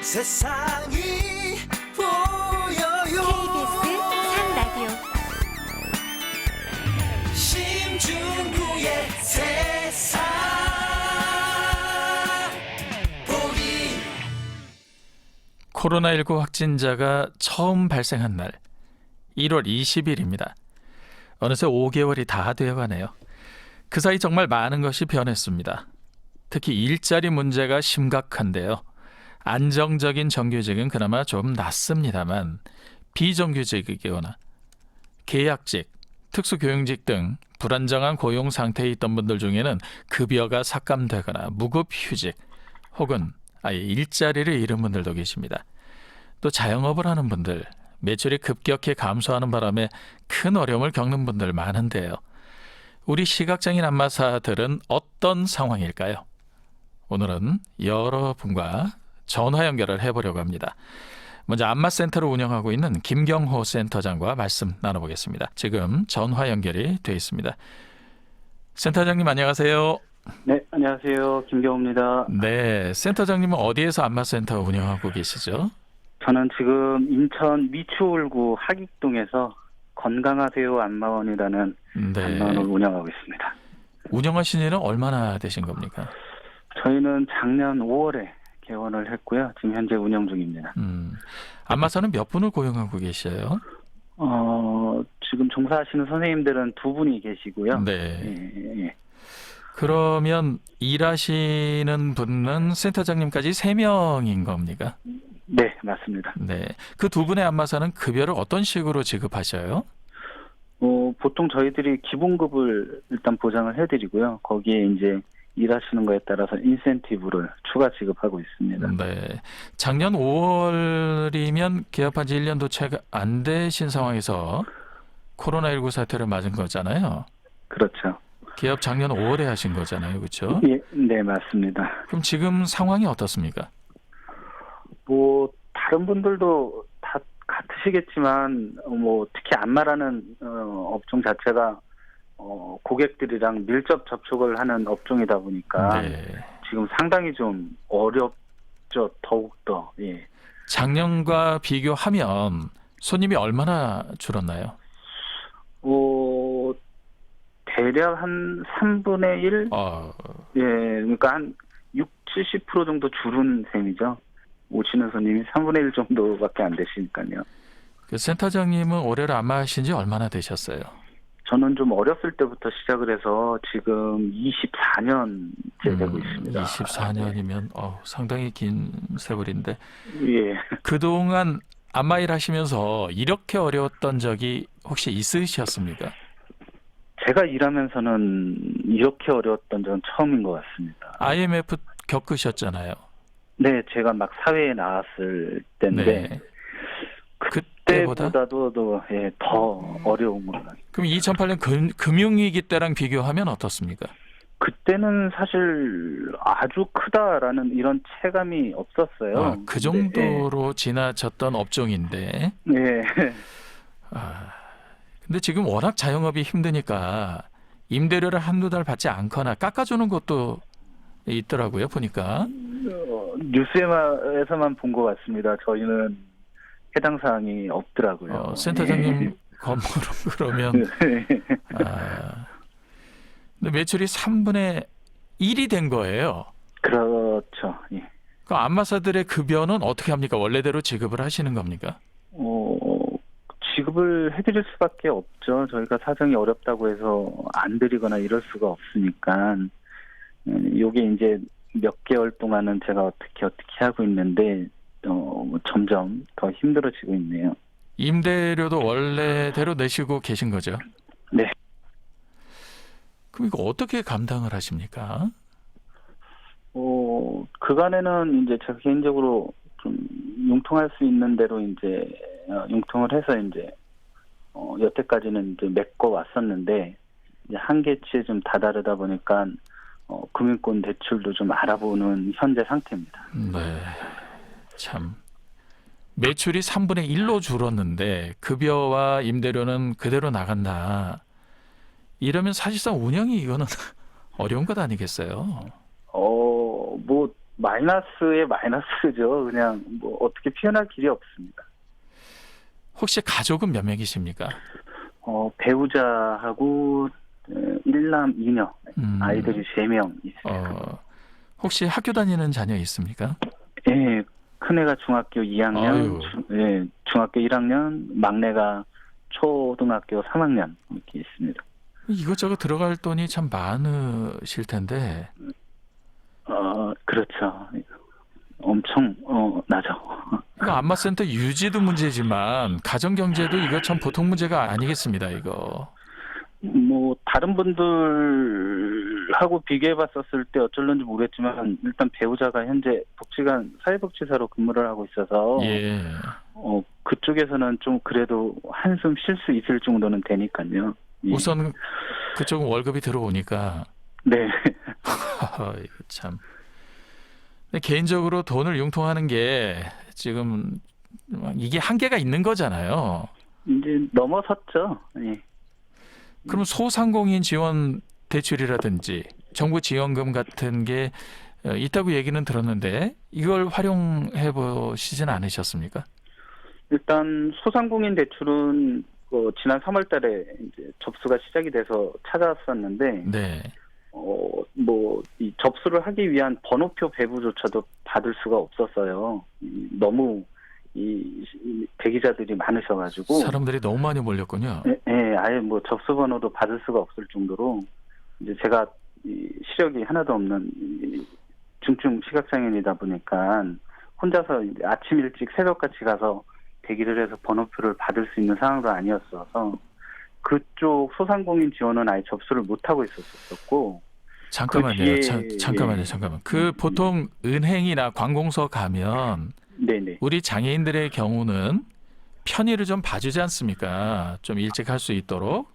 세상이 보여요. KBS 산라디오 심중구의 세상 보기. 코로나19 확진자가 처음 발생한 날 1월 20일입니다. 어느새 5개월이 다 되어가네요. 그 사이 정말 많은 것이 변했습니다. 특히 일자리 문제가 심각한데요. 안정적인 정규직은 그나마 좀 낫습니다만 비정규직이거나 계약직, 특수교용직 등 불안정한 고용 상태에 있던 분들 중에는 급여가 삭감되거나 무급휴직 혹은 아예 일자리를 잃은 분들도 계십니다. 또 자영업을 하는 분들, 매출이 급격히 감소하는 바람에 큰 어려움을 겪는 분들 많은데요. 우리 시각장애인 안마사들은 어떤 상황일까요? 오늘은 여러분과 전화 연결을 해보려고 합니다. 먼저 안마센터를 운영하고 있는 김경호 센터장과 말씀 나눠보겠습니다. 지금 전화 연결이 되어 있습니다. 센터장님 안녕하세요. 네, 안녕하세요. 김경호입니다. 네, 센터장님은 어디에서 안마센터 운영하고 계시죠? 저는 지금 인천 미추홀구 하익동에서 건강하세요 안마원이라는 안마원을 운영하고 있습니다. 운영하신 지는 얼마나 되신 겁니까? 저희는 작년 5월에 개원을 했고요. 지금 현재 운영 중입니다. 안마사는 몇 분을 고용하고 계셔요? 지금 종사하시는 선생님들은 2분이 계시고요. 네. 예. 그러면 일하시는 분은 센터장님까지 3명인 겁니까? 네, 맞습니다. 네. 그 2분의 안마사는 급여를 어떤 식으로 지급하셔요? 보통 저희들이 기본급을 일단 보장을 해드리고요. 거기에 이제 일하시는 거에 따라서 인센티브를 추가 지급하고 있습니다. 네. 작년 5월이면 개업한 지 1년도 채 안 되신 상황에서 코로나19 사태를 맞은 거잖아요. 그렇죠. 개업 작년 5월에 하신 거잖아요. 그렇죠? 예, 네, 맞습니다. 그럼 지금 상황이 어떻습니까? 다른 분들도 다 같으시겠지만, 특히 안마라는 업종 자체가 고객들이랑 밀접 접촉을 하는 업종이다 보니까 네. 지금 상당히 좀 어렵죠. 더욱더. 예. 작년과 비교하면 손님이 얼마나 줄었나요? 대략 한 3분의 1? 예, 그러니까 한 60-70% 정도 줄은 셈이죠. 오시는 손님이 3분의 1 정도밖에 안 되시니까요. 그 센터장님은 올해를 안마하신 지 얼마나 되셨어요? 저는 좀 어렸을 때부터 시작을 해서 지금 24년째 되고 있습니다. 24년이면 상당히 긴 세월인데 예. 그동안 안마일 하시면서 이렇게 어려웠던 적이 혹시 있으셨습니까? 제가 일하면서는 이렇게 어려웠던 적은 처음인 것 같습니다. IMF 겪으셨잖아요. 네, 제가 막 사회에 나왔을 때인데 네. 그때보다도 더 어려운 것 같아요. 그럼 2008년 금융위기 때랑 비교하면 어떻습니까? 그때는 사실 아주 크다라는 이런 체감이 없었어요. 그 정도로 지나쳤던 업종인데. 네. 근데 지금 워낙 자영업이 힘드니까 임대료를 한두 달 받지 않거나 깎아주는 것도 있더라고요, 보니까. 뉴스에서만 본 것 같습니다. 저희는 해당 사항이 없더라고요. 센터장님 건물은 그러면 근데 매출이 3분의 1이 된 거예요. 그렇죠. 예. 그 안마사들의 급여는 어떻게 합니까? 원래대로 지급을 하시는 겁니까? 지급을 해드릴 수밖에 없죠. 저희가 사정이 어렵다고 해서 안 드리거나 이럴 수가 없으니까. 요게 이제 몇 개월 동안은 제가 어떻게 하고 있는데 점점 더 힘들어지고 있네요. 임대료도 원래대로 내시고 계신 거죠? 네. 그럼 이거 어떻게 감당을 하십니까? 그간에는 이제 제가 개인적으로 좀 융통할 수 있는 대로 이제 융통을 해서 이제 여태까지는 이제 메꿔 왔었는데 이제 한계치에 좀 다다르다 보니까 금융권 대출도 좀 알아보는 현재 상태입니다. 네, 참 매출이 3분의 1로 줄었는데 급여와 임대료는 그대로 나간다. 이러면 사실상 운영이 이거는 어려운 것 아니겠어요? 마이너스에 마이너스죠. 그냥 뭐 어떻게 표현할 길이 없습니다. 혹시 가족은 몇 명이십니까? 배우자하고 1남 2녀 아이들이 3명 있습니다. 혹시 학교 다니는 자녀 있습니까? 예, 큰애가 중학교 2학년, 중학교 1학년, 막내가 초등학교 3학년 이렇게 있습니다. 이것저것 들어갈 돈이 참 많으실 텐데. 그렇죠. 엄청 나죠. 이거 안마센터 유지도 문제지만 가정 경제도 이거 참 보통 문제가 아니겠습니다. 이거. 뭐 다른 분들하고 비교해봤었을 때 어쩔런지 모르겠지만 일단 배우자가 현재 복지관 사회복지사로 근무를 하고 있어서 예. 그쪽에서는 좀 그래도 한숨 쉴 수 있을 정도는 되니까요. 예. 우선 그쪽은 월급이 들어오니까. 네. 이거 참. 근데 개인적으로 돈을 융통하는 게 지금 이게 한계가 있는 거잖아요. 이제 넘어섰죠. 예. 그럼 소상공인 지원 대출이라든지 정부 지원금 같은 게 있다고 얘기는 들었는데 이걸 활용해 보시진 않으셨습니까? 일단 소상공인 대출은 지난 3월달에 이제 접수가 시작이 돼서 찾아왔었는데, 네. 이 접수를 하기 위한 번호표 배부조차도 받을 수가 없었어요. 너무 이 대기자들이 많으셔가지고 사람들이 너무 많이 몰렸군요. 예, 아예 뭐 접수 번호도 받을 수가 없을 정도로 이제 제가 시력이 하나도 없는 중증 시각장애인이다 보니까 혼자서 이제 아침 일찍 새벽같이 가서 대기를 해서 번호표를 받을 수 있는 상황도 아니었어서 그쪽 소상공인 지원은 아예 접수를 못 하고 있었고. 잠깐만요. 잠깐만요. 그 보통 은행이나 관공서 가면 네네. 우리 장애인들의 경우는 편의를 좀 봐주지 않습니까? 좀 일찍 할 수 있도록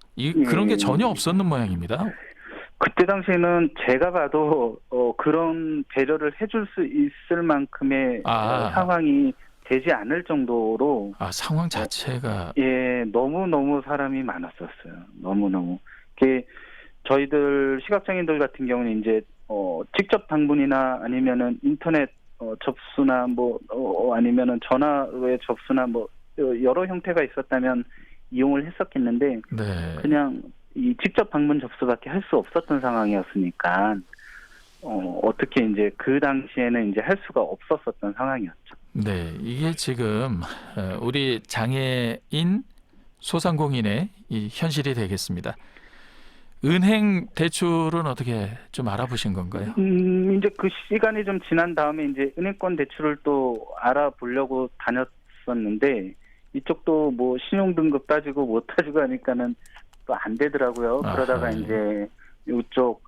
그런 게 전혀 없었는 모양입니다. 그때 당시에는 제가 봐도 그런 배려를 해줄 수 있을 만큼의 상황이 되지 않을 정도로 상황 자체가 너무 사람이 많았었어요. 너무 저희들 시각장애인들 같은 경우는 이제 직접 방문이나 아니면은 인터넷 접수나 아니면은 전화로의 접수나 여러 형태가 있었다면 이용을 했었겠는데 네. 그냥 이 직접 방문 접수밖에 할 수 없었던 상황이었으니까 어떻게 이제 그 당시에는 이제 할 수가 없었던 상황이었죠. 네, 이게 지금 우리 장애인 소상공인의 이 현실이 되겠습니다. 은행 대출은 어떻게 좀 알아보신 건가요? 이제 그 시간이 좀 지난 다음에 이제 은행권 대출을 또 알아보려고 다녔었는데 이쪽도 뭐 신용등급 따지고 못 따지고 하니까는 또 안 되더라고요. 그러다가 이제 이쪽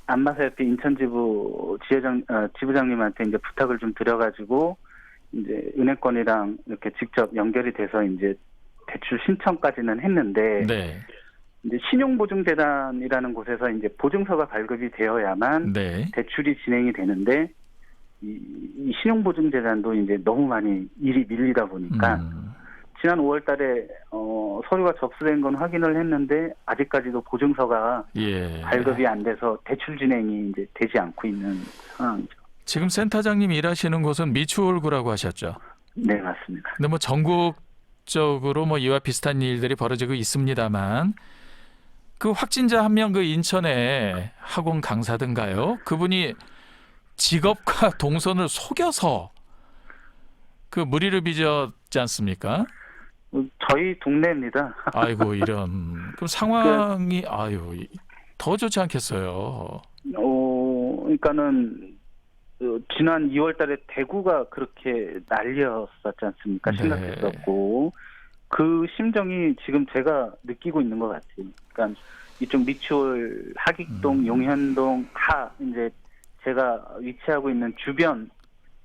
안마사협회 인천지부 지부장님한테 이제 부탁을 좀 드려가지고 이제 은행권이랑 이렇게 직접 연결이 돼서 이제 대출 신청까지는 했는데. 네. 이제 신용보증재단이라는 곳에서 이제 보증서가 발급이 되어야만 대출이 진행이 되는데 이 신용보증재단도 이제 너무 많이 일이 밀리다 보니까 지난 5월달에 서류가 접수된 건 확인을 했는데 아직까지도 보증서가 발급이 안 돼서 대출 진행이 이제 되지 않고 있는 상황이죠. 지금 센터장님 일하시는 곳은 미추홀구라고 하셨죠? 네, 맞습니다. 근데 뭐 전국적으로 이와 비슷한 일들이 벌어지고 있습니다만. 그 확진자 한 명 그 인천에 학원 강사든가요? 그분이 직업과 동선을 속여서 그 무리를 빚었지 않습니까? 저희 동네입니다. 아이고 이런. 그럼 상황이 더 좋지 않겠어요. 그러니까는 지난 2월달에 대구가 그렇게 난리였었지 않습니까? 심각했었고. 그 심정이 지금 제가 느끼고 있는 것 같아요. 그러니까 이쪽 미추홀, 하객동, 용현동 다 이제 제가 위치하고 있는 주변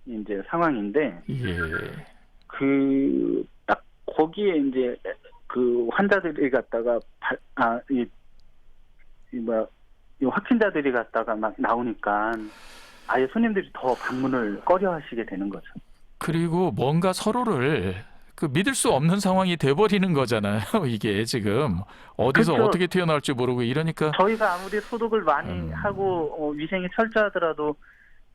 이제 상황인데, 그 딱 거기에 이제 그 환자들이 갔다가 이 확진자들이 갔다가 막 나오니까 아예 손님들이 더 방문을 꺼려하시게 되는 거죠. 그리고 뭔가 서로를 믿을 수 없는 상황이 돼버리는 거잖아요. 이게 지금 어디서 그렇죠. 어떻게 튀어나올지 모르고 이러니까 저희가 아무리 소독을 많이 하고 위생이 철저하더라도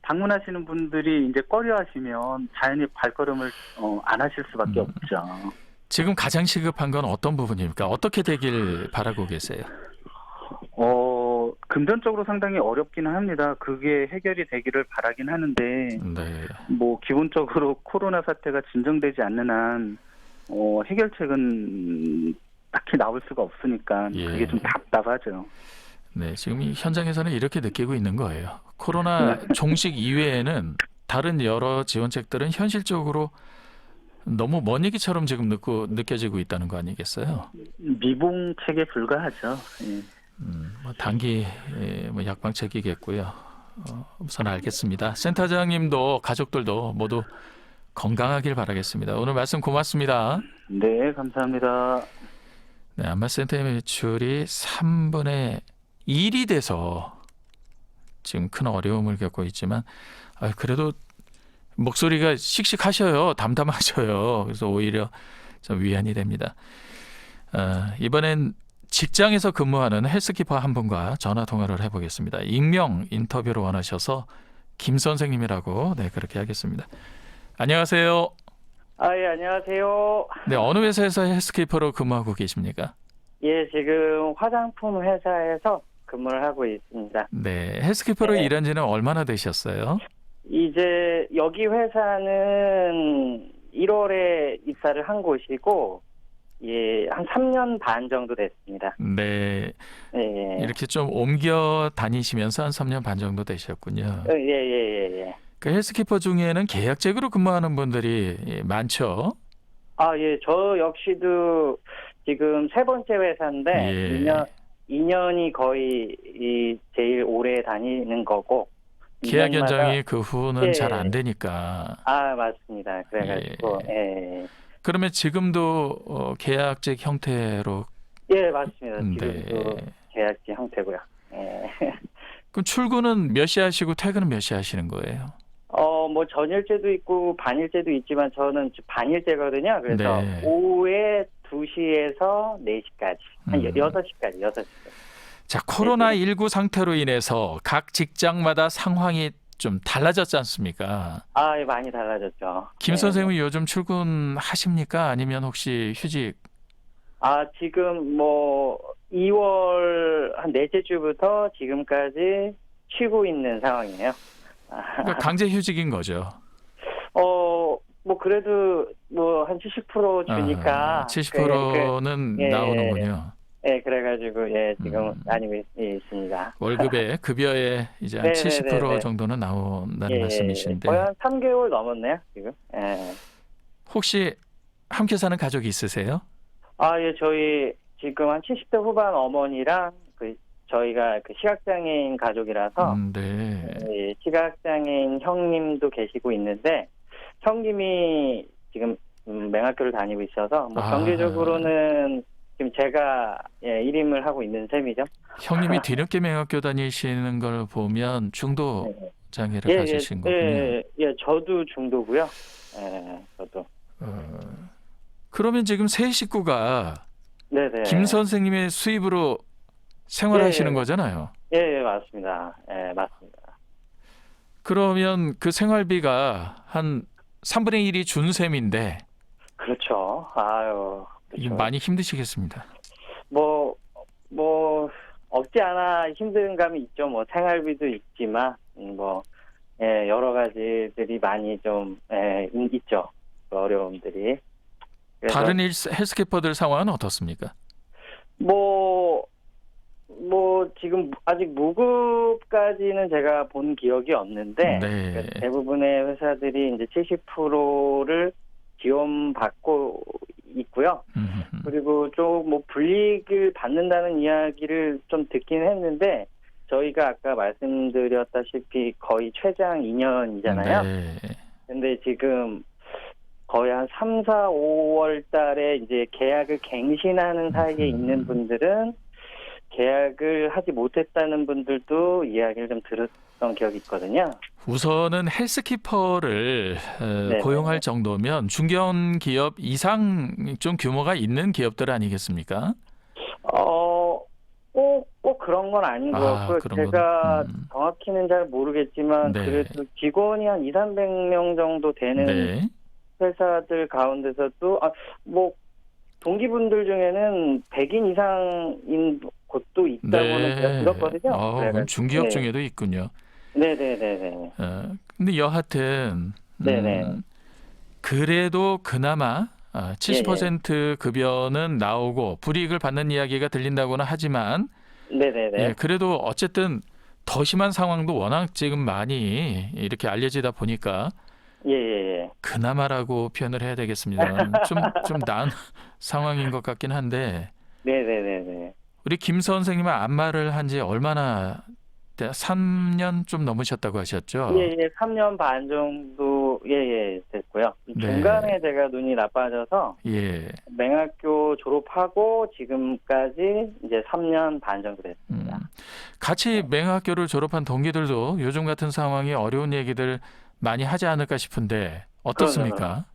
방문하시는 분들이 이제 꺼려하시면 자연히 발걸음을 안 하실 수밖에 없죠. 지금 가장 시급한 건 어떤 부분입니까? 어떻게 되길 바라고 계세요? 금전적으로 상당히 어렵기는 합니다. 그게 해결이 되기를 바라긴 하는데, 네. 뭐 기본적으로 코로나 사태가 진정되지 않는 한 해결책은 딱히 나올 수가 없으니까 예. 그게 좀 답답하죠. 네, 지금 이 현장에서는 이렇게 느끼고 있는 거예요. 코로나 종식 이외에는 다른 여러 지원책들은 현실적으로 너무 먼 얘기처럼 지금 느껴지고 있다는 거 아니겠어요? 미봉책에 불과하죠. 예. 뭐 단기 뭐 약방책이겠고요. 우선 알겠습니다. 센터장님도 가족들도 모두 건강하길 바라겠습니다. 오늘 말씀 고맙습니다. 네, 감사합니다. 네, 안마센터의 매출이 3분의 1이 돼서 지금 큰 어려움을 겪고 있지만 그래도 목소리가 씩씩하셔요. 담담하셔요. 그래서 오히려 좀 위안이 됩니다. 이번엔 직장에서 근무하는 헬스키퍼 한 분과 전화 통화를 해보겠습니다. 익명 인터뷰를 원하셔서 김 선생님이라고 그렇게 하겠습니다. 안녕하세요. 예, 안녕하세요. 네, 어느 회사에서 헬스키퍼로 근무하고 계십니까? 예, 지금 화장품 회사에서 근무를 하고 있습니다. 네, 헬스키퍼로 네. 일한 지는 얼마나 되셨어요? 이제 여기 회사는 1월에 입사를 한 곳이고, 예, 한 3년 반 정도 됐습니다. 네, 예, 이렇게 좀 옮겨 다니시면서 한 3년 반 정도 되셨군요. 예. 그 헬스키퍼 중에는 계약직으로 근무하는 분들이 많죠? 예, 저 역시도 지금 세 번째 회사인데, 예. 2년이 거의 제일 오래 다니는 거고, 계약 2년마다 연장이 그 후는 예. 잘 안 되니까. 맞습니다. 그래가지고, 예. 그러면 지금도 계약직 형태로 예, 맞습니다. 네. 지금도 계약직 형태고요. 예. 그럼 출근은 몇 시 하시고 퇴근은 몇 시 하시는 거예요? 뭐 전일제도 있고 반일제도 있지만 저는 반일제거든요. 그래서 네. 오후에 2시에서 4시까지, 한 6시까지. 자, 코로나19 상태로 인해서 각 직장마다 상황이 좀 달라졌지 않습니까? 예, 많이 달라졌죠. 김 네. 선생님은 요즘 출근하십니까? 아니면 혹시 휴직? 지금 뭐 2월 한 넷째 주부터 지금까지 쉬고 있는 상황이에요. 그러니까 강제 휴직인 거죠. 뭐 그래도 뭐 한 70% 주니까 70%는 예. 나오는군요. 예, 그래가지고 지금 다니고 있습니다. 월급에 급여에 이제 한 네네네네. 70% 정도는 나온다는 말씀이신데 거의 한 3개월 넘었네요, 지금. 예. 혹시 함께 사는 가족이 있으세요? 예, 저희 지금 한 70대 후반 어머니랑 저희가 시각장애인 가족이라서 네. 예, 시각장애인 형님도 계시고 있는데 형님이 지금 맹학교를 다니고 있어서 뭐 경제적으로는 지금 제가 1임을 하고 있는 셈이죠. 형님이 뒤늦게 맹학교 다니시는 걸 보면 중도 장애를 가지신 거군요. 예, 저도 중도고요. 예, 저도. 그러면 지금 세 식구가 네네. 김 선생님의 수입으로 생활하시는 예. 거잖아요. 예, 맞습니다. 예, 맞습니다. 그러면 그 생활비가 한 3분의 1이 준 셈인데 그렇죠. 그렇죠. 이거 많이 힘드시겠습니다. 뭐 없지 않아 힘든 감이 있죠. 뭐 생활비도 있지만 여러 가지들이 많이 좀 있죠. 어려움들이. 그래서 다른 헬스키퍼들 상황은 어떻습니까? 뭐 지금 아직 무급까지는 제가 본 기억이 없는데 네. 대부분의 회사들이 이제 70%를 지원받고 있고요. 그리고 좀 뭐 불이익을 받는다는 이야기를 좀 듣긴 했는데 저희가 아까 말씀드렸다시피 거의 최장 2년이잖아요. 네. 근데 지금 거의 한 3, 4, 5월 달에 이제 계약을 갱신하는 사이에 있는 분들은 계약을 하지 못했다는 분들도 이야기를 좀 들었던 기억이 있거든요. 우선은 헬스키퍼를 고용할 정도면 중견기업 이상 좀 규모가 있는 기업들 아니겠습니까? 꼭 그런 건 아닌 것 아, 같고요. 그런 제가 건, 정확히는 잘 모르겠지만 네. 그래도 직원이 한 2,300명 정도 되는 네. 회사들 가운데서도 뭐 동기분들 중에는 100인 이상인 곳도 있다고는 제가 들었거든요. 그럼 그래가지고, 중기업 네. 중에도 있군요. 네네네네. 근데 여하튼 네네. 그래도 그나마 예, 70% 급여는 나오고 불이익을 받는 이야기가 들린다고는 하지만 네네네. 예, 그래도 어쨌든 더 심한 상황도 워낙 지금 많이 이렇게 알려지다 보니까 예예예. 그나마라고 표현을 해야 되겠습니다. 좀 나은 상황인 것 같긴 한데 네네네네. 우리 김 선생님은 안마를 한 지 얼마나 3년 좀 넘으셨다고 하셨죠? 예예. 3년 반 정도 예예 됐고요. 네. 중간에 제가 눈이 나빠져서 예. 맹학교 졸업하고 지금까지 이제 3년 반 정도 됐습니다. 같이 맹학교를 졸업한 동기들도 요즘 같은 상황이 어려운 얘기들 많이 하지 않을까 싶은데 어떻습니까?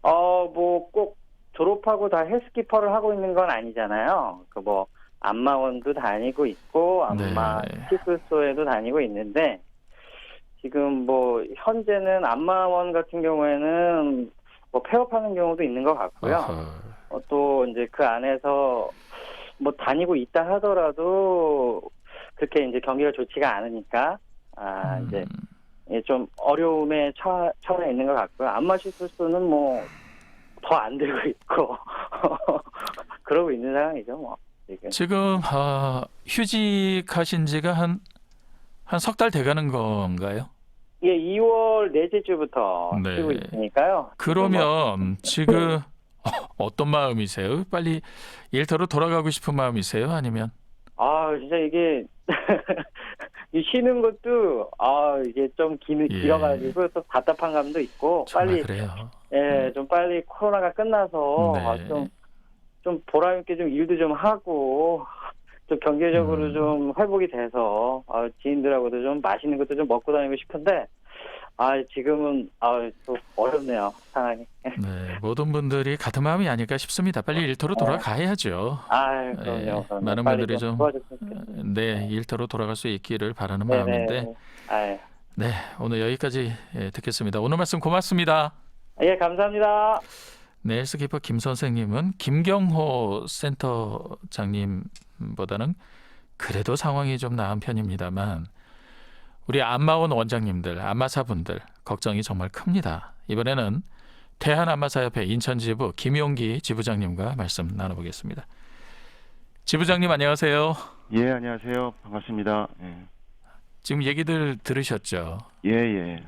뭐 꼭 졸업하고 다 헬스키퍼를 하고 있는 건 아니잖아요. 그 뭐 안마원도 다니고 있고 안마 네. 시술소에도 다니고 있는데 지금 뭐 현재는 안마원 같은 경우에는 뭐 폐업하는 경우도 있는 것 같고요. 어허. 또 이제 그 안에서 뭐 다니고 있다 하더라도 그렇게 이제 경기가 좋지가 않으니까 이제 좀 어려움에 처해 있는 것 같고요. 안마 시술소는 뭐 더 안 들고 있고 그러고 있는 상황이죠, 뭐 지금 휴직하신 지가 한 석 달 돼가는 건가요? 예, 2월 넷째 주부터 네. 쉬고 있으니까요. 그러면 지금 어떤 마음이세요? 빨리 일터로 돌아가고 싶은 마음이세요? 아니면 진짜 이게 이 쉬는 것도 이게 좀 예. 길어가지고 또 답답한 감도 있고 정말 빨리 그래요. 좀 빨리 코로나가 끝나서 네. 좀 보람 있게 좀 일도 좀 하고 좀 경제적으로 좀 회복이 돼서 지인들하고도 좀 맛있는 것도 좀 먹고 다니고 싶은데 지금은 또 어렵네요, 상황이. 네, 모든 분들이 같은 마음이 아닐까 싶습니다. 빨리 일터로 돌아가야죠. 그럼요. 그럼요. 많은 빨리 분들이 좀 도와줬으면 좋겠습니다. 네, 일터로 돌아갈 수 있기를 바라는 네네. 마음인데 아유. 네, 오늘 여기까지 듣겠습니다. 오늘 말씀 고맙습니다. 예, 감사합니다. 네, 헬스키퍼 김 선생님은 김경호 센터장님보다는 그래도 상황이 좀 나은 편입니다만 우리 안마원 원장님들, 안마사분들 걱정이 정말 큽니다. 이번에는 대한안마사협회 인천지부 김용기 지부장님과 말씀 나눠보겠습니다. 지부장님 안녕하세요. 예, 안녕하세요. 반갑습니다. 예. 지금 얘기들 들으셨죠? 예.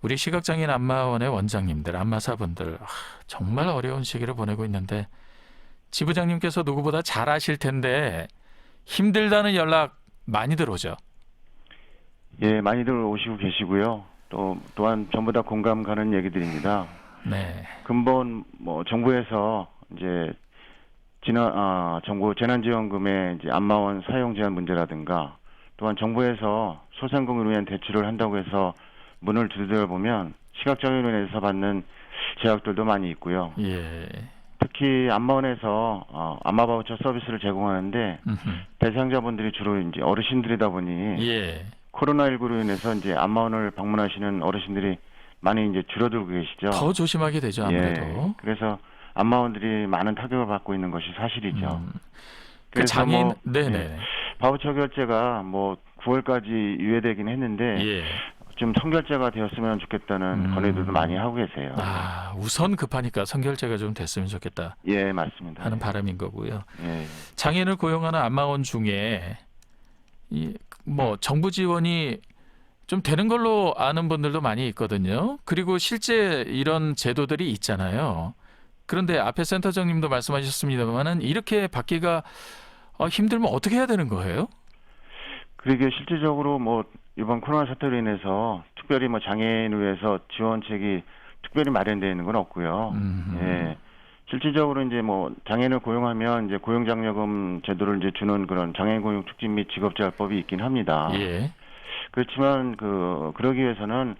우리 시각장애인 안마원의 원장님들, 안마사분들 정말 어려운 시기를 보내고 있는데 지부장님께서 누구보다 잘 아실 텐데 힘들다는 연락 많이 들어오죠? 예, 많이들 오시고 계시고요. 또한 전부 다 공감 가는 얘기들입니다. 네. 근본 정부에서 이제 정부 재난지원금의 이제 안마원 사용 제한 문제라든가 또한 정부에서 소상공인을 위한 대출을 한다고 해서 문을 두드려 보면 시각장애인으로 인해서 받는 제약들도 많이 있고요. 예. 특히 안마원에서 안마 바우처 서비스를 제공하는데 대상자분들이 주로 이제 어르신들이다 보니 예. 코로나19로 인해서 이제 안마원을 방문하시는 어르신들이 많이 이제 줄어들고 계시죠. 더 조심하게 되죠, 아무래도. 예, 그래서 안마원들이 많은 타격을 받고 있는 것이 사실이죠. 그 그래서 장애인, 네네. 예, 바우처 결제가 9월까지 유예되긴 했는데 예. 좀 선결제가 되었으면 좋겠다는 건의들도 많이 하고 계세요. 우선 급하니까 선결제가 좀 됐으면 좋겠다 예, 맞습니다. 하는 바람인 거고요. 예. 장애인을 고용하는 안마원 중에 정부 지원이 좀 되는 걸로 아는 분들도 많이 있거든요. 그리고 실제 이런 제도들이 있잖아요. 그런데 앞에 센터장님도 말씀하셨습니다만은 이렇게 받기가 힘들면 어떻게 해야 되는 거예요? 그러게 실질적으로 이번 코로나 사태로 인해서 특별히 장애인을 위해서 지원책이 특별히 마련되어 있는 건 없고요. 예. 실질적으로 이제 장애인을 고용하면 이제 고용장려금 제도를 이제 주는 그런 장애인 고용 촉진 및 직업재활법이 있긴 합니다. 예. 그렇지만 그러기 위해서는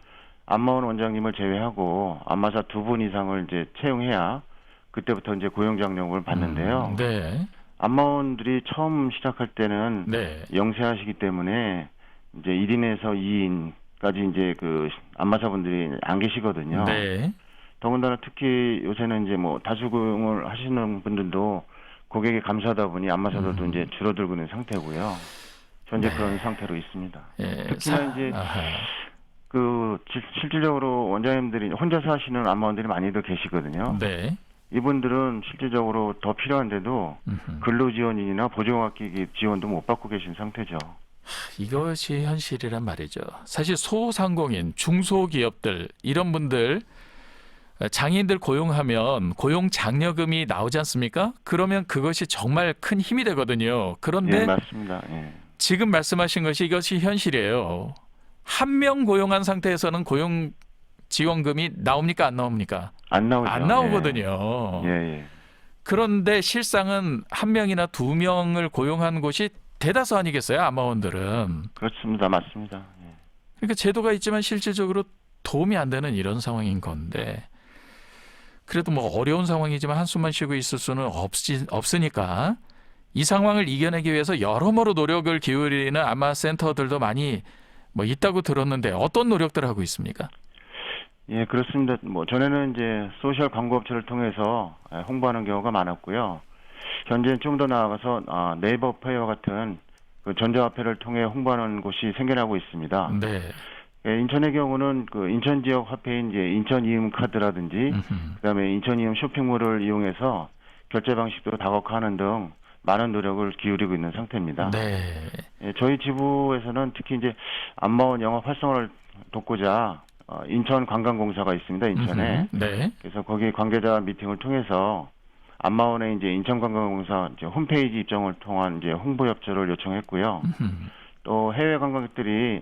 안마원 원장님을 제외하고 안마사 2분 이상을 이제 채용해야 그때부터 이제 고용장려금을 받는데요. 네. 안마원들이 처음 시작할 때는 네. 영세하시기 때문에 이제 1인에서 2인까지 이제 그 안마사분들이 안 계시거든요. 네. 더군다나 특히 요새는 이제 뭐 다수고용을 하시는 분들도 고객이 감소하다 보니 안마사들도 이제 줄어들고 있는 상태고요. 현재 네. 그런 상태로 있습니다. 예, 특히나 이제 아하. 실질적으로 원장님들이 혼자서 하시는 안마원들이 많이들 계시거든요. 네. 이분들은 실질적으로 더 필요한데도 음흠. 근로지원인이나 보조학기 지원도 못 받고 계신 상태죠. 이것이 현실이란 말이죠. 사실 소상공인, 중소기업들 이런 분들 장애인들 고용하면 고용 장려금이 나오지 않습니까? 그러면 그것이 정말 큰 힘이 되거든요. 그런데 예, 맞습니다. 예. 지금 말씀하신 것이 이것이 현실이에요. 한 명 고용한 상태에서는 고용 지원금이 나옵니까? 안 나옵니까? 안 나오죠. 안 나오거든요. 예, 예. 그런데 실상은 한 명이나 두 명을 고용한 곳이 대다수 아니겠어요? 안마원들은. 그렇습니다. 맞습니다. 예. 그러니까 제도가 있지만 실질적으로 도움이 안 되는 이런 상황인 건데 그래도 뭐 어려운 상황이지만 한숨만 쉬고 있을 수는 없으니까 이 상황을 이겨내기 위해서 여러모로 노력을 기울이는 안마센터들도 많이 뭐 있다고 들었는데 어떤 노력들 하고 있습니까? 예, 그렇습니다. 뭐 전에는 이제 소셜 광고업체를 통해서 홍보하는 경우가 많았고요. 현재는 좀 더 나아가서 네이버 페이와 같은 그 전자화폐를 통해 홍보하는 곳이 생겨나고 있습니다. 네. 예, 인천의 경우는 그 인천 지역 화폐인 이제 인천 이음 카드라든지 그다음에 인천 이음 쇼핑몰을 이용해서 결제 방식도 다각화하는 등 많은 노력을 기울이고 있는 상태입니다. 네. 예, 저희 지부에서는 특히 이제 안마원 영업 활성화를 돕고자 인천 관광공사가 있습니다. 인천에. 네. 그래서 거기 관계자 미팅을 통해서 안마원의 이제 인천관광공사 이제 홈페이지 입점을 통한 이제 홍보 협조를 요청했고요. 또 해외 관광객들이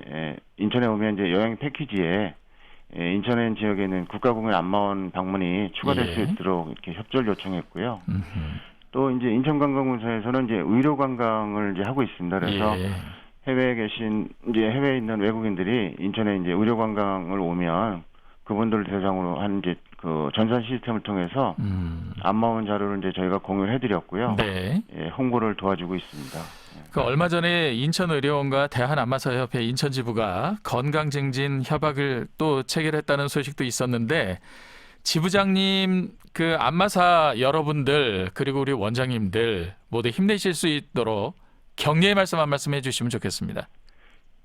인천에 오면 이제 여행 패키지에 인천 지역에 있는 국가공연 안마원 방문이 추가될 예. 수 있도록 이렇게 협조를 요청했고요. 또 이제 인천관광공사에서는 이제 의료 관광을 이제 하고 있습니다. 그래서 예. 해외에 있는 외국인들이 인천에 이제 의료 관광을 오면 그분들을 대상으로 한 이제 그 전산 시스템을 통해서 안마원 자료를 이제 저희가 공유를 해드렸고요. 네. 예, 홍보를 도와주고 있습니다. 그 얼마 전에 인천의료원과 대한안마사협회 인천지부가 건강증진 협약을 또 체결했다는 소식도 있었는데 지부장님 그 안마사 여러분들 그리고 우리 원장님들 모두 힘내실 수 있도록 격려의 말씀 한 말씀 해주시면 좋겠습니다.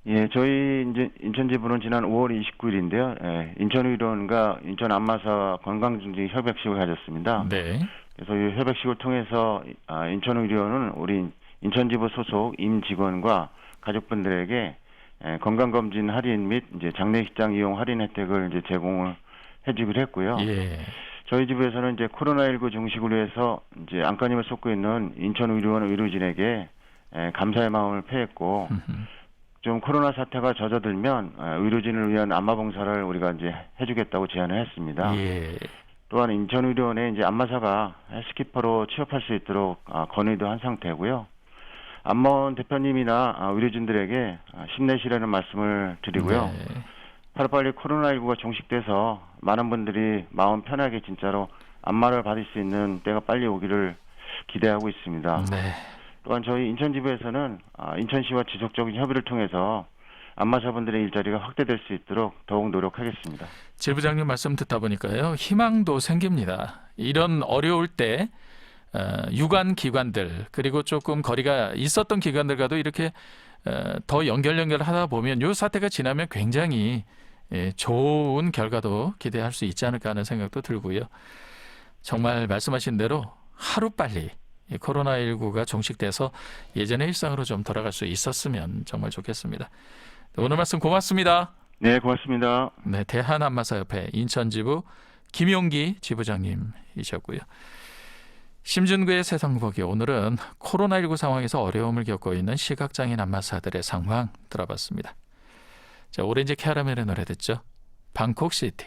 예, 저희 이제 인천지부는 지난 5월 29일인데요. 예, 인천의료원과 인천안마사 건강증진 협약식을 가졌습니다. 네. 그래서 이 협약식을 통해서 인천의료원은 우리 인천지부 소속 임직원과 가족분들에게 건강검진 할인 및 이제 장례식장 이용 할인 혜택을 이제 제공을 해주기로 했고요. 예. 저희 지부에서는 이제 코로나19 종식을 위해서 이제 안간힘을 쏟고 있는 인천의료원 의료진에게 감사의 마음을 표했고 좀 코로나 사태가 젖어들면 의료진을 위한 안마봉사를 우리가 이제 해주겠다고 제안을 했습니다. 예. 또한 인천의료원에 이제 안마사가 헬스키퍼로 취업할 수 있도록 건의도 한 상태고요. 안마원 대표님이나 의료진들에게 힘내시라는 말씀을 드리고요. 네. 하루빨리 코로나19가 종식돼서 많은 분들이 마음 편하게 진짜로 안마를 받을 수 있는 때가 빨리 오기를 기대하고 있습니다. 네. 또한 저희 인천지부에서는 인천시와 지속적인 협의를 통해서 안마사분들의 일자리가 확대될 수 있도록 더욱 노력하겠습니다. 지부장님 말씀 듣다 보니까요. 희망도 생깁니다. 이런 어려울 때 유관 기관들 그리고 조금 거리가 있었던 기관들과도 이렇게 더 연결하다 보면 이 사태가 지나면 굉장히 좋은 결과도 기대할 수 있지 않을까 하는 생각도 들고요. 정말 말씀하신 대로 하루빨리 코로나19가 종식돼서 예전의 일상으로 좀 돌아갈 수 있었으면 정말 좋겠습니다. 오늘 말씀 고맙습니다. 네, 고맙습니다. 네, 대한안마사협회 인천지부 김용기 지부장님이셨고요. 심준구의 세상 보기 오늘은 코로나19 상황에서 어려움을 겪고 있는 시각장애인 안마사들의 상황 들어봤습니다. 자, 오렌지 캐러멜의 노래 듣죠. 방콕시티.